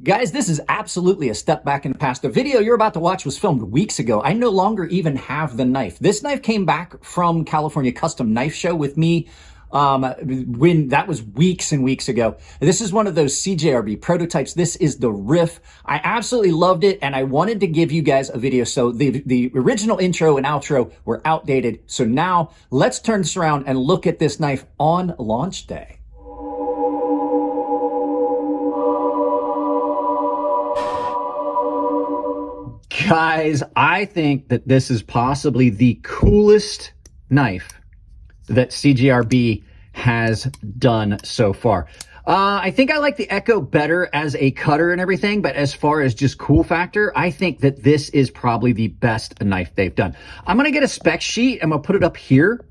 Guys, this is absolutely a step back in the past. The video you're about to watch was filmed weeks ago. I no longer even have the knife. This knife came back from California Custom Knife Show with me when that was weeks and weeks ago. This is one of those Cjrb prototypes. This is the Riff. I absolutely loved it, and I wanted to give you guys a video. So the original intro and outro were outdated. So now let's turn this around and look at this knife on launch day. Guys, I think that this is possibly the coolest knife that Cjrb has done so far. I think I like the Echo better as a cutter and everything, but as far as just cool factor, I think that this is probably the best knife they've done. I'm going to get a spec sheet. I'm going to put it up here.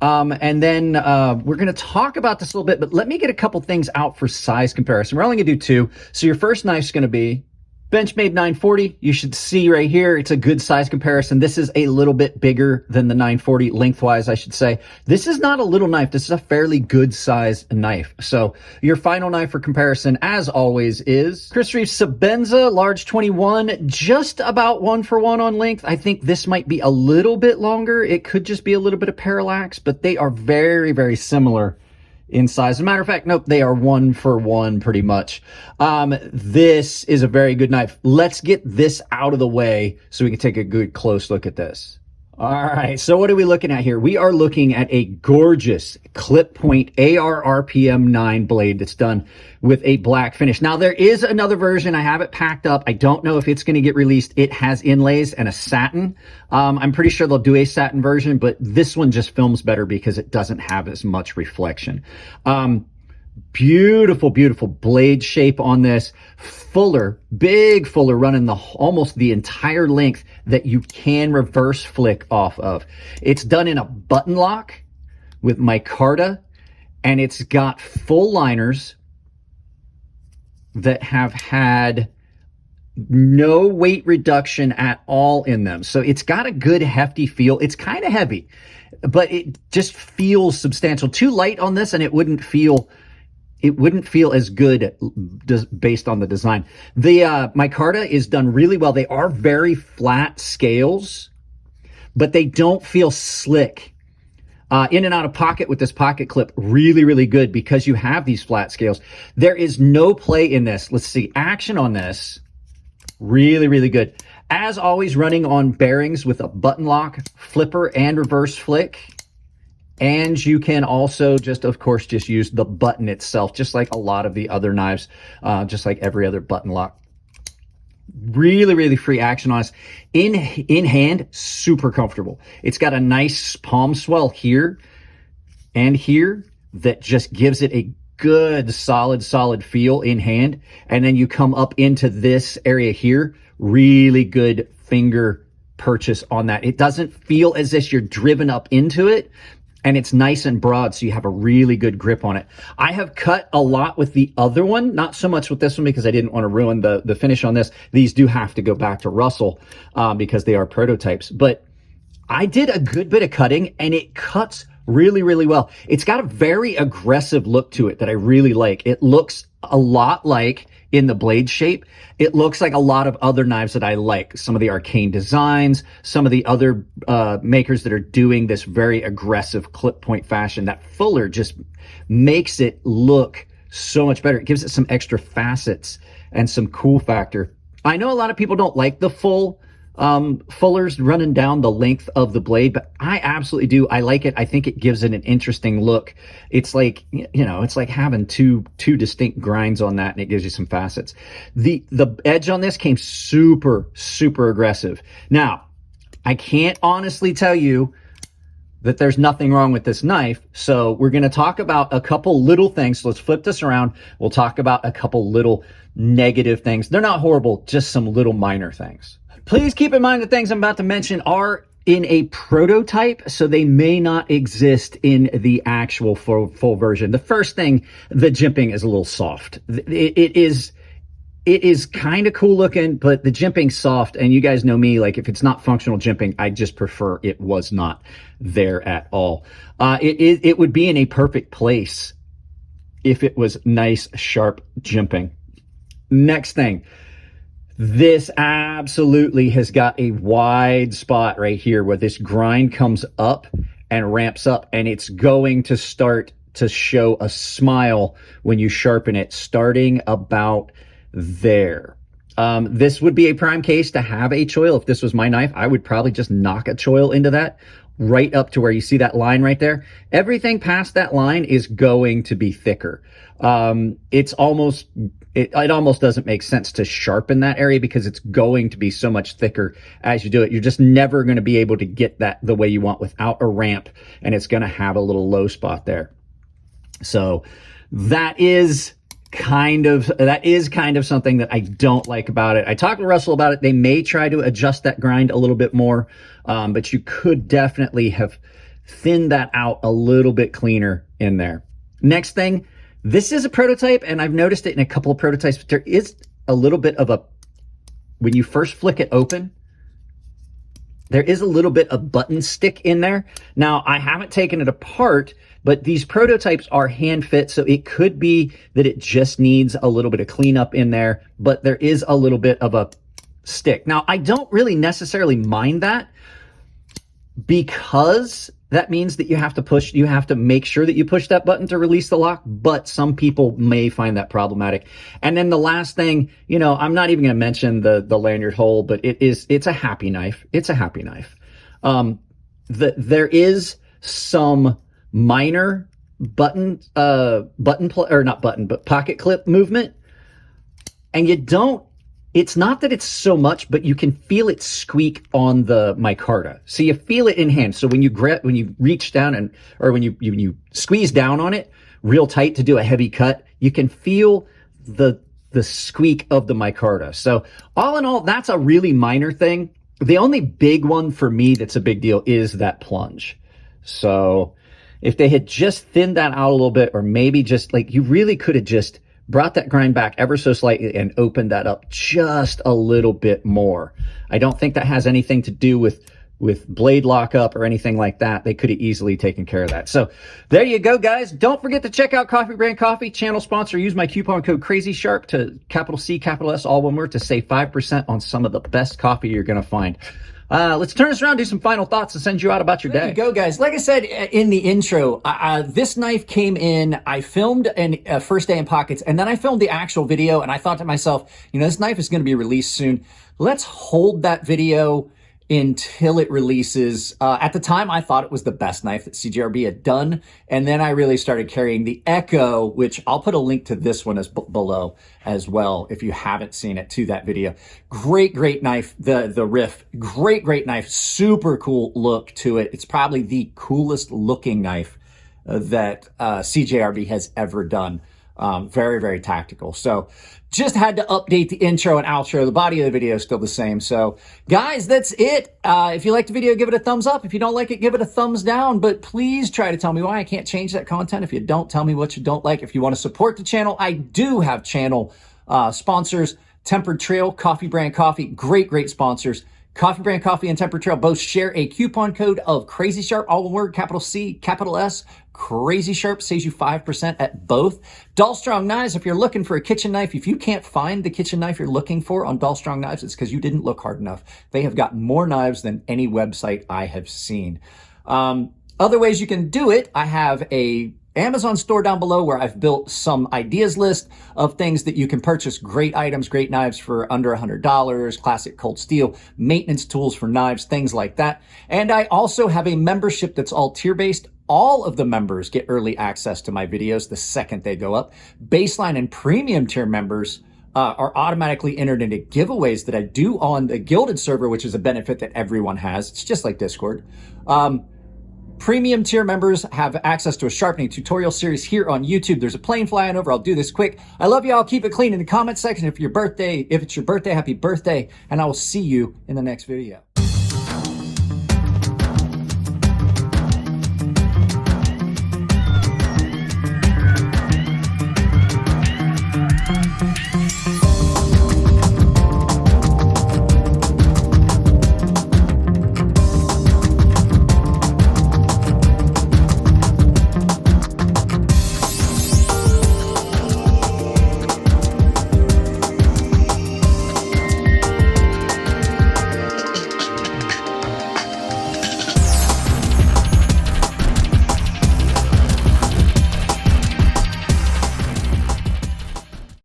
And then we're going to talk about this a little bit, but let me get a couple things out for size comparison. We're only going to do two. So your first knife's going to be Benchmade 940. You should see right here, it's a good size comparison. This is a little bit bigger than the 940 lengthwise, I should say. This is not a little knife. This is a fairly good size knife. So your final knife for comparison, as always, is Cjrb Sebenza large 21, just about 1-for-1 on length. I think this might be a little bit longer. It could just be a little bit of parallax, but they are very, very similar in size. As a matter of fact, nope, they are 1-for-1 pretty much. This is a very good knife. Let's get this out of the way so we can take a good close look at this. All right, so what are we looking at here? We are looking at a gorgeous clip point AR RPM 9 blade that's done with a black finish. Now, there is another version. I have it packed up. I don't know if it's going to get released. It has inlays and a satin. I'm pretty sure they'll do a satin version, but this one just films better because it doesn't have as much reflection. Beautiful, beautiful blade shape on this. Fuller, big fuller, running almost the entire length that you can reverse flick off of. It's done in a button lock with micarta, and it's got full liners that have had no weight reduction at all in them. So it's got a good hefty feel. It's kind of heavy, but it just feels substantial. Too light on this and it wouldn't feel as good based on the design. The micarta is done really well. They are very flat scales, but they don't feel slick. In and out of pocket with this pocket clip, really, really good because you have these flat scales. There is no play in this. Let's see, action on this, really, really good. As always, running on bearings with a button lock, flipper, and reverse flick. And you can also just, of course, just use the button itself, just like a lot of the other knives, just like every other button lock. Really, really free action on us. In hand, super comfortable. It's got a nice palm swell here and here that just gives it a good, solid feel in hand. And then you come up into this area here, really good finger purchase on that. It doesn't feel as if you're driven up into it. And it's nice and broad, so you have a really good grip on it. I have cut a lot with the other one, not so much with this one because I didn't want to ruin the finish on this. These do have to go back to Russell because they are prototypes. But I did a good bit of cutting, and it cuts really, really well. It's got a very aggressive look to it that I really like. It looks a lot like, in the blade shape, it looks like a lot of other knives that I like. Some of the Arcane Designs, some of the other makers that are doing this very aggressive clip point fashion. That fuller just makes it look so much better. It gives it some extra facets and some cool factor. I know a lot of people don't like the full fullers running down the length of the blade, but I absolutely do. I like it. I think it gives it an interesting look. It's like, you know, it's like having two distinct grinds on that, and it gives you some facets. The edge on this came super, super aggressive. Now, I can't honestly tell you that there's nothing wrong with this knife. So we're going to talk about a couple little things. So let's flip this around. We'll talk about a couple little negative things. They're not horrible, just some little minor things. Please keep in mind the things I'm about to mention are in a prototype, so they may not exist in the actual full version. The first thing, the jimping is a little soft. It is kind of cool looking, but the jimping's soft, and you guys know me, like if it's not functional jimping, I just prefer it was not there at all. It would be in a perfect place if it was nice, sharp jimping. Next thing, this absolutely has got a wide spot right here where this grind comes up and ramps up, and it's going to start to show a smile when you sharpen it, starting about there. This would be a prime case to have a choil. If this was my knife, I would probably just knock a choil into that right up to where you see that line right there. Everything past that line is going to be thicker. It almost doesn't make sense to sharpen that area because it's going to be so much thicker as you do it. You're just never going to be able to get that the way you want without a ramp, and it's going to have a little low spot there. So that is kind of something that I don't like about it. I talked with Russell about it. They may try to adjust that grind a little bit more, but you could definitely have thinned that out a little bit cleaner in there. Next thing, this is a prototype, and I've noticed it in a couple of prototypes, but there is a little bit of when you first flick it open, there is a little bit of button stick in there. Now, I haven't taken it apart, but these prototypes are hand fit, so it could be that it just needs a little bit of cleanup in there, but there is a little bit of a stick. Now, I don't really necessarily mind that because that means that you have to make sure that you push that button to release the lock, but some people may find that problematic. And then the last thing, I'm not even going to mention the lanyard hole, but it's a happy knife. It's a happy knife. There is some minor pocket clip movement, and it's not that it's so much, but you can feel it squeak on the micarta. So you feel it in hand. So when you reach down or when you squeeze down on it real tight to do a heavy cut, you can feel the squeak of the micarta. So all in all, that's a really minor thing. The only big one for me that's a big deal is that plunge. So if they had just thinned that out a little bit, or maybe just you really could have just brought that grind back ever so slightly and opened that up just a little bit more. I don't think that has anything to do with blade lockup or anything like that. They could have easily taken care of that. So there you go, guys. Don't forget to check out Coffee Brand Coffee, channel sponsor. Use my coupon code CrazySharp to C, S, all one word, to save 5% on some of the best coffee you're going to find. Let's turn this around, do some final thoughts, and send you out about your day. There you go, guys. Like I said in the intro, this knife came in, I filmed a first day in pockets, and then I filmed the actual video, and I thought to myself, this knife is going to be released soon. Let's hold that video until it releases. At the time, I thought it was the best knife that Cjrb had done. And then I really started carrying the Echo, which I'll put a link to this one below as well, if you haven't seen it, to that video. Great knife. The Riff, great knife. Super cool look to it. It's probably the coolest looking knife that Cjrb has ever done. Very tactical. So just had to update the intro and outro. The body of the video is still the same. So guys, that's it. If you like the video, give it a thumbs up. If you don't like it, give it a thumbs down. But please try to tell me why I can't change that content. If you don't, tell me what you don't like. If you want to support the channel, I do have channel sponsors. Tempered Trail, Coffee Brand Coffee, great sponsors. Coffee Brand Coffee and Tempered Trail both share a coupon code of CrazySharp, all one word, capital C, capital S. CrazySharp saves you 5% at both. Dull-Strong Knives, if you're looking for a kitchen knife, if you can't find the kitchen knife you're looking for on Dull-Strong Knives, it's because you didn't look hard enough. They have got more knives than any website I have seen. Other ways you can do it, I have a Amazon store down below where I've built some ideas list of things that you can purchase. Great items, great knives for under $100, classic cold steel, maintenance tools for knives, things like that. And I also have a membership that's all tier-based. All of the members get early access to my videos the second they go up. Baseline and premium tier members are automatically entered into giveaways that I do on the Gilded server, which is a benefit that everyone has. It's just like Discord. Premium tier members have access to a sharpening tutorial series here on YouTube. There's a plane flying over. I'll do this quick. I love y'all. Keep it clean in the comment section. If it's your birthday, happy birthday. And I will see you in the next video.